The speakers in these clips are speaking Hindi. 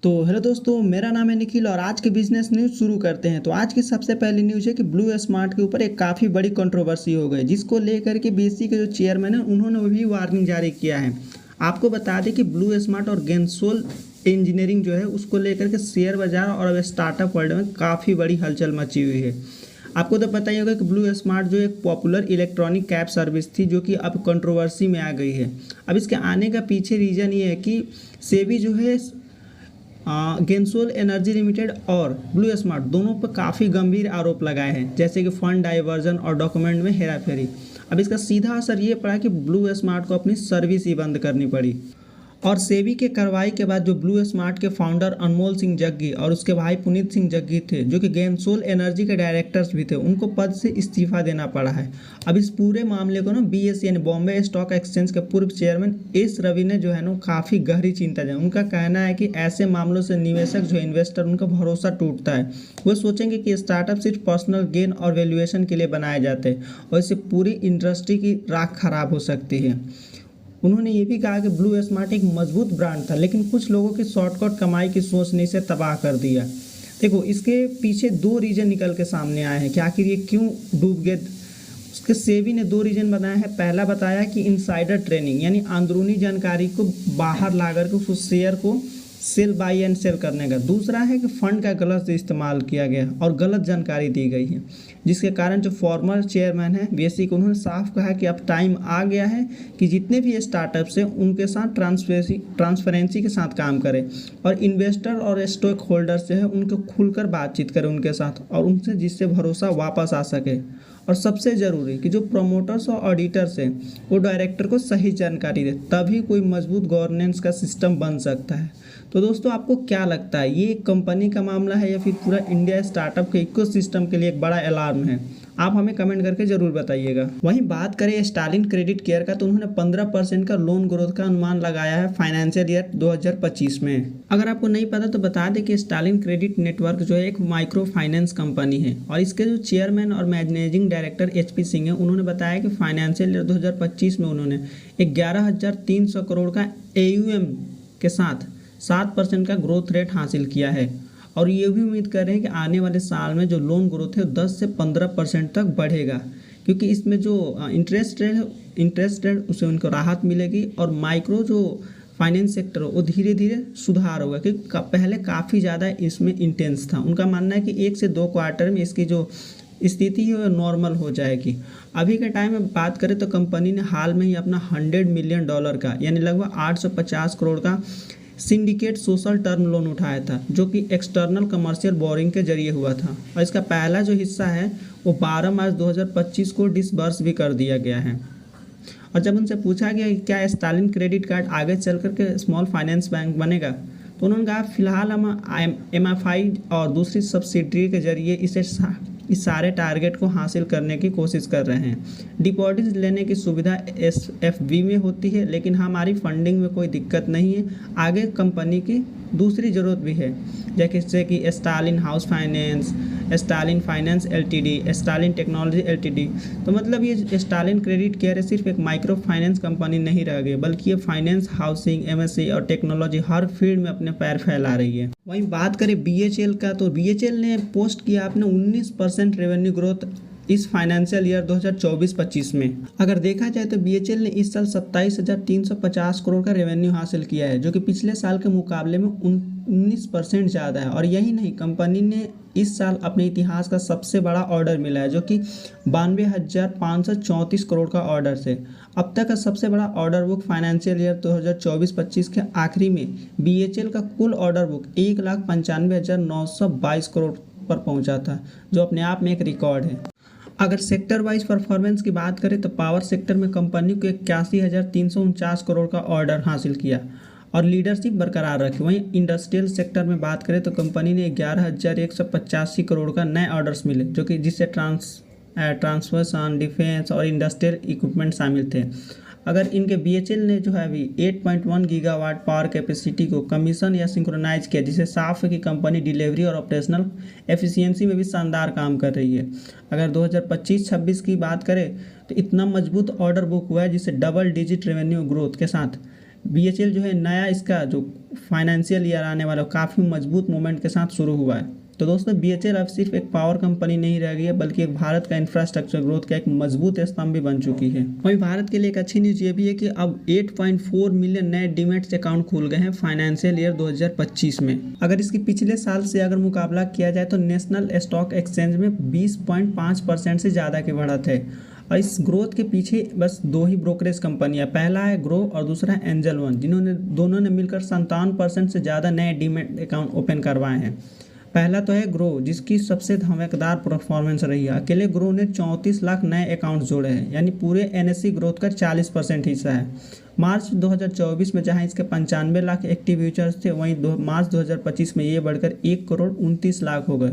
तो हेलो दोस्तों, मेरा नाम है निखिल और आज के बिजनेस न्यूज़ शुरू करते हैं। तो आज की सबसे पहली न्यूज़ है कि ब्लू स्मार्ट के ऊपर एक काफ़ी बड़ी कंट्रोवर्सी हो गई, जिसको लेकर के बीएसई के जो चेयरमैन हैं उन्होंने भी वार्निंग जारी किया है। आपको बता दें कि ब्लू स्मार्ट और गेंसोल इंजीनियरिंग जो है उसको लेकर के शेयर बाजार और अब स्टार्टअप वर्ल्ड में काफ़ी बड़ी हलचल मची हुई है। आपको तो पता ही होगा कि ब्लू स्मार्ट जो एक पॉपुलर इलेक्ट्रॉनिक कैब सर्विस थी, जो कि अब कंट्रोवर्सी में आ गई है। अब इसके आने का पीछे रीज़न ये है कि सेबी जो है गेंसोल एनर्जी लिमिटेड और ब्लू स्मार्ट दोनों पर काफ़ी गंभीर आरोप लगाए हैं, जैसे कि फंड डाइवर्जन और डॉक्यूमेंट में हेराफेरी। अब इसका सीधा असर ये पड़ा कि ब्लू स्मार्ट को अपनी सर्विस ही बंद करनी पड़ी। और सेबी के कार्रवाई के बाद जो ब्लू स्मार्ट के फाउंडर अनमोल सिंह जग्गी और उसके भाई पुनीत सिंह जग्गी थे, जो कि गेंसोल एनर्जी के डायरेक्टर्स भी थे, उनको पद से इस्तीफा देना पड़ा है। अब इस पूरे मामले को ना बीएसई यानी बॉम्बे स्टॉक एक्सचेंज के पूर्व चेयरमैन एस रवि ने जो है ना काफ़ी गहरी चिंता जाए। उनका कहना है कि ऐसे मामलों से निवेशक जो इन्वेस्टर उनका भरोसा टूटता है। वो सोचेंगे कि स्टार्टअप सिर्फ पर्सनल गेन और वैल्यूएशन के लिए बनाए जाते हैं और इससे पूरी इंडस्ट्री की राख खराब हो सकती है। उन्होंने ये भी कहा कि ब्लू स्मार्ट एक मजबूत ब्रांड था, लेकिन कुछ लोगों की शॉर्टकट कमाई की सोच ने इसे तबाह कर दिया। देखो, इसके पीछे दो रीज़न निकल के सामने आए हैं कि आखिर ये क्यों डूब गए। उसके सेबी ने दो रीज़न बनाया है। पहला बताया कि इनसाइडर ट्रेनिंग यानी अंदरूनी जानकारी को बाहर ला कर के उस शेयर को सेल बाई एंड सेल करने का। दूसरा है कि फंड का गलत इस्तेमाल किया गया और गलत जानकारी दी गई है, जिसके कारण जो फॉर्मर चेयरमैन है बीएसई को, उन्होंने साफ कहा कि अब टाइम आ गया है कि जितने भी स्टार्टअप्स हैं उनके साथ ट्रांसपेरेंसी के साथ काम करें और इन्वेस्टर और स्टॉक होल्डर्स जो है उनको खुलकर बातचीत करें उनके साथ और उनसे, जिससे भरोसा वापस आ सके। और सबसे ज़रूरी कि जो प्रोमोटर्स और ऑडिटर्स हैं वो डायरेक्टर को सही जानकारी दे, तभी कोई मजबूत गवर्नेंस का सिस्टम बन सकता है। तो दोस्तों, आपको क्या लगता है, ये एक कंपनी का मामला है या फिर पूरा इंडिया स्टार्टअप के इकोसिस्टम के लिए एक बड़ा अलार्म है? आप हमें कमेंट करके जरूर बताइएगा। वहीं बात करें स्टालिन क्रेडिट केयर का, तो उन्होंने 15% का लोन ग्रोथ का अनुमान लगाया है फाइनेंशियल ईयर 2025 में। अगर आपको नहीं पता तो बता दें कि स्टालिन क्रेडिट नेटवर्क जो है एक माइक्रो फाइनेंस कंपनी है और इसके जो चेयरमैन और मैनेजिंग डायरेक्टर HP सिंह है, उन्होंने बताया कि फाइनेंशियल ईयर 2025 में उन्होंने 11,300 करोड़ का AUM के साथ 7% का ग्रोथ रेट हासिल किया है और ये भी उम्मीद कर रहे हैं कि आने वाले साल में जो लोन ग्रोथ है 10 से 15% तक बढ़ेगा, क्योंकि इसमें जो इंटरेस्ट रेट उसे उनको राहत मिलेगी और माइक्रो जो फाइनेंस सेक्टर हो वो धीरे धीरे सुधार होगा, क्योंकि पहले काफ़ी ज़्यादा इसमें इंटेंस था। उनका मानना है कि 1 से 2 क्वार्टर में इसकी जो स्थिति है वो नॉर्मल हो जाएगी। अभी के टाइम में बात करें तो कंपनी ने हाल में ही अपना $100 मिलियन का यानी लगभग 850 करोड़ का सिंडिकेट सोशल टर्म लोन उठाया था, जो कि एक्सटर्नल कमर्शियल बोरिंग के जरिए हुआ था और इसका पहला जो हिस्सा है वो 12 मार्च 2025 को डिसबर्स भी कर दिया गया है। और जब उनसे पूछा गया कि क्या स्टालिन क्रेडिट कार्ड आगे चल करके स्मॉल फाइनेंस बैंक बनेगा, तो उन्होंने कहा फिलहाल हम MFI और दूसरी सब्सिडरी के जरिए इस सारे टारगेट को हासिल करने की कोशिश कर रहे हैं। डिपॉजिट लेने की सुविधा SFB में होती है, लेकिन हमारी फंडिंग में कोई दिक्कत नहीं है। आगे कंपनी की दूसरी ज़रूरत भी है, जैसे कि Stalin house finance, Stalin finance LTD, Stalin technology LTD। तो मतलब ये स्टालिन क्रेडिट केयर सिर्फ एक माइक्रो फाइनेंस कंपनी नहीं रह गई, बल्कि ये फाइनेंस, हाउसिंग, MSC और टेक्नोलॉजी हर फील्ड में अपने पैर फैला रही है। वहीं बात करें BHL का, तो BHL ने पोस्ट किया अपने 19% रेवेन्यू ग्रोथ इस फाइनेंशियल ईयर 2024-25 में। अगर देखा जाए तो BHL ने इस साल 27,350 करोड़ का रेवेन्यू हासिल किया है, जो कि पिछले साल के मुकाबले में 19% ज़्यादा है। और यही नहीं, कंपनी ने इस साल अपने इतिहास का सबसे बड़ा ऑर्डर मिला है, जो कि 92,534 करोड़ का ऑर्डर से। अब तक का सबसे बड़ा ऑर्डर बुक फाइनेंशियल ईयर 2024-25 के आखिरी में BHL का कुल ऑर्डर बुक 1,95,922 करोड़ पर पहुंचा था, जो अपने आप में एक रिकॉर्ड है। अगर सेक्टर वाइज परफॉर्मेंस की बात करें तो पावर सेक्टर में कंपनी को 81,349 करोड़ का ऑर्डर हासिल किया और लीडरशिप बरकरार रखी। वहीं इंडस्ट्रियल सेक्टर में बात करें तो कंपनी ने 11,185 करोड़ का नए ऑर्डर्स मिले, जो कि जिससे ट्रांसफर्सन, डिफेंस और इंडस्ट्रियल इक्विपमेंट शामिल थे। अगर इनके BHL ने जो है अभी 8.1 गीगावाट पावर कैपेसिटी को कमीशन या सिंक्रोनाइज किया, जिससे साफ है कि कंपनी डिलीवरी और ऑपरेशनल एफिशिएंसी में भी शानदार काम कर रही है। अगर 2025-26 की बात करें तो इतना मजबूत ऑर्डर बुक हुआ है, जिससे डबल डिजिट रेवेन्यू ग्रोथ के साथ BHEL जो है नया इसका जो फाइनेंशियल ईयर आने वाला काफ़ी मजबूत मोमेंट के साथ शुरू हुआ है। तो दोस्तों BHEL अब सिर्फ एक पावर कंपनी नहीं रह गई है, बल्कि एक भारत का इंफ्रास्ट्रक्चर ग्रोथ का एक मजबूत स्तंभ भी बन चुकी है। वहीं भारत के लिए एक अच्छी न्यूज़ ये भी है कि अब 8.4 मिलियन नए डीमैट्स अकाउंट खुल गए हैं फाइनेंशियल ईयर 2025 में। अगर इसकी पिछले साल से अगर मुकाबला किया जाए तो नेशनल स्टॉक एक्सचेंज में 20.5% से ज़्यादा की बढ़त है। और इस ग्रोथ के पीछे बस दो ही ब्रोकरेज कंपनियां, पहला है ग्रो और दूसरा है एंजल वन, दोनों ने मिलकर 57% से ज़्यादा नए डीमैट अकाउंट ओपन करवाए हैं। पहला तो है ग्रो, जिसकी सबसे धमाकेदार परफॉर्मेंस रही है। अकेले ग्रो ने 34 लाख नए अकाउंट जोड़े हैं, यानी पूरे NSE ग्रोथ का 40% हिस्सा है। मार्च 2024 में जहां इसके 95 लाख एक्टिव यूजर्स थे, वहीं मार्च 2025 में ये बढ़कर 1,29,00,000 हो गए,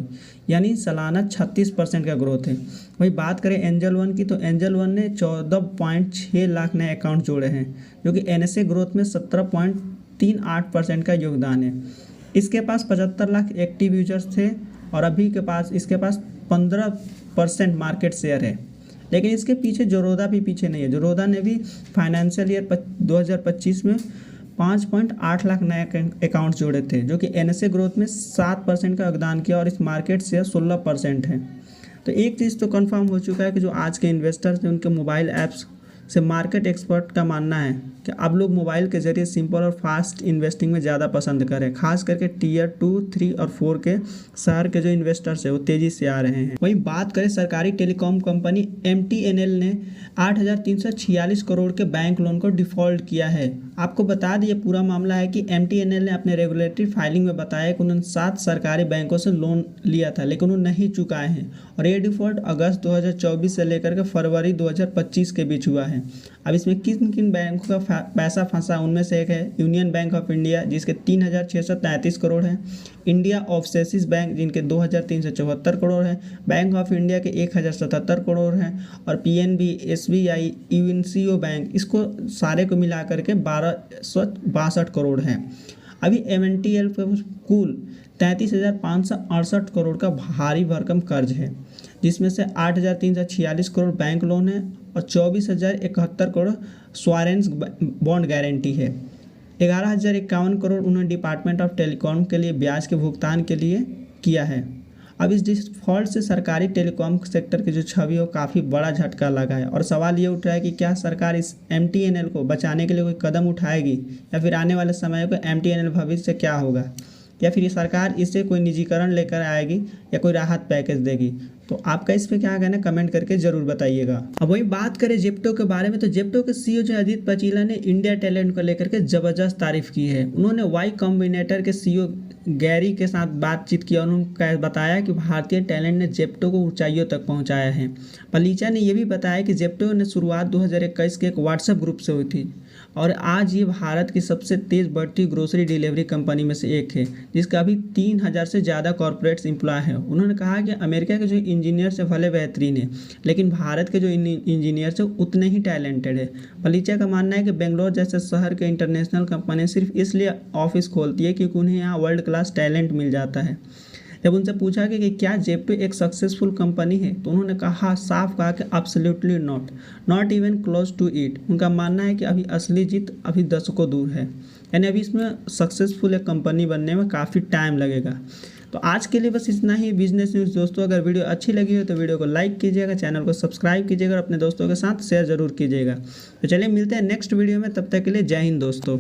यानी सालाना 36% का ग्रोथ है। वहीं बात करें एंजल वन की, तो एंजल वन ने 14.6 लाख नए अकाउंट जोड़े हैं, जो कि NSE ग्रोथ में 17.38% का योगदान है। इसके पास 75 लाख एक्टिव यूजर्स थे और अभी इसके पास 15% मार्केट शेयर है। लेकिन इसके पीछे ज़रोदा भी पीछे नहीं है। ज़रोदा ने भी फाइनेंशियल ईयर 2025 में 5.8 लाख नए अकाउंट जोड़े थे, जो कि NSE ग्रोथ में 7% का योगदान किया और इस मार्केट शेयर 16% है। तो एक चीज़ तो कंफर्म हो चुका है कि जो आज के इन्वेस्टर्स हैं उनके मोबाइल ऐप्स से मार्केट एक्सपर्ट का मानना है कि अब लोग मोबाइल के जरिए सिंपल और फास्ट इन्वेस्टिंग में ज़्यादा पसंद करें। खास करके Tier 2, 3 और 4 के शहर के जो इन्वेस्टर्स हैं वो तेज़ी से आ रहे हैं। वहीं बात करें सरकारी टेलीकॉम कंपनी MTNL ने 8,346 करोड़ के बैंक लोन को डिफ़ॉल्ट किया है। आपको बता दिए पूरा मामला है कि MTNL ने अपने रेगुलेटरी फाइलिंग में बताया कि उन्होंने 7 सरकारी बैंकों से लोन लिया था, लेकिन वो नहीं चुकाए हैं और ये डिफ़ॉल्ट अगस्त 2024 से लेकर के फरवरी 2025 के बीच हुआ है। अब इसमें किन किन बैंकों का पैसा फंसा, उनमें से एक है यूनियन बैंक ऑफ इंडिया, जिसके 3,633 करोड़ हैं, इंडिया ओवरसीज बैंक जिनके 2,374 करोड़ हैं, बैंक ऑफ इंडिया के 1,077 करोड़ हैं और PNB, SBI, UNCO बैंक, इसको सारे को मिला करके 1,262 करोड़ हैं। अभी MNTL पे कुल 33,568 करोड़ का भारी भरकम कर्ज है, जिसमें से 8,346 करोड़ बैंक लोन है और 24,071 करोड़ स्वॉरेंस बॉन्ड गारंटी है। 11,051 करोड़ उन्होंने डिपार्टमेंट ऑफ टेलीकॉम के लिए ब्याज के भुगतान के लिए किया है। अब इस डिफ़ॉल्ट से सरकारी टेलीकॉम सेक्टर की जो छवि है काफ़ी बड़ा झटका लगा है और सवाल ये उठ रहा है कि क्या सरकार इस MTNL को बचाने के लिए कोई कदम उठाएगी, या फिर आने वाले समय को MTNL भविष्य क्या होगा, या फिर ये सरकार इससे कोई निजीकरण लेकर आएगी या कोई राहत पैकेज देगी। तो आपका इस पे क्या कहना है, कमेंट करके ज़रूर बताइएगा। अब वही बात करें जेप्टो के बारे में, तो जेप्टो के CEO जो अजीत पचीला ने इंडिया टैलेंट को लेकर के ज़बरदस्त तारीफ की है। उन्होंने वाई कॉम्बिनेटर के CEO गैरी के साथ बातचीत किया और उन्होंने बताया कि भारतीय टैलेंट ने जेप्टो को ऊंचाइयों तक पहुंचाया है। पलीचा ने यह भी बताया कि जेप्टो ने शुरुआत 2021 के एक व्हाट्सएप ग्रुप से हुई थी और आज ये भारत की सबसे तेज़ बढ़ती ग्रोसरी डिलीवरी कंपनी में से एक है, जिसका अभी 3,000 से ज़्यादा कॉर्पोरेट्स एम्प्लॉय है। उन्होंने कहा कि अमेरिका के जो इंजीनियर्स है भले बेहतरीन है, लेकिन भारत के जो इंजीनियर्स है उतने ही टैलेंटेड है। पलीचा का मानना है कि बेंगलोर जैसे शहर के इंटरनेशनल कंपनी सिर्फ इसलिए ऑफिस खोलती है क्योंकि उन्हें यहाँ वर्ल्ड क्लास टैलेंट मिल जाता है। जब उनसे पूछा कि क्या जेप्टो एक सक्सेसफुल कंपनी है, तो उन्होंने साफ कहा कि absolutely not even close to it. उनका मानना है कि अभी असली जीत अभी दशकों दूर है, यानी अभी इसमें सक्सेसफुल एक कंपनी बनने में काफ़ी टाइम लगेगा। तो आज के लिए बस इतना ही बिजनेस न्यूज़ दोस्तों। अगर वीडियो अच्छी लगी हो तो वीडियो को लाइक कीजिएगा, चैनल को सब्सक्राइब कीजिएगा और अपने दोस्तों के साथ शेयर ज़रूर कीजिएगा। तो चलिए मिलते हैं नेक्स्ट वीडियो में, तब तक के लिए जय हिंद दोस्तों।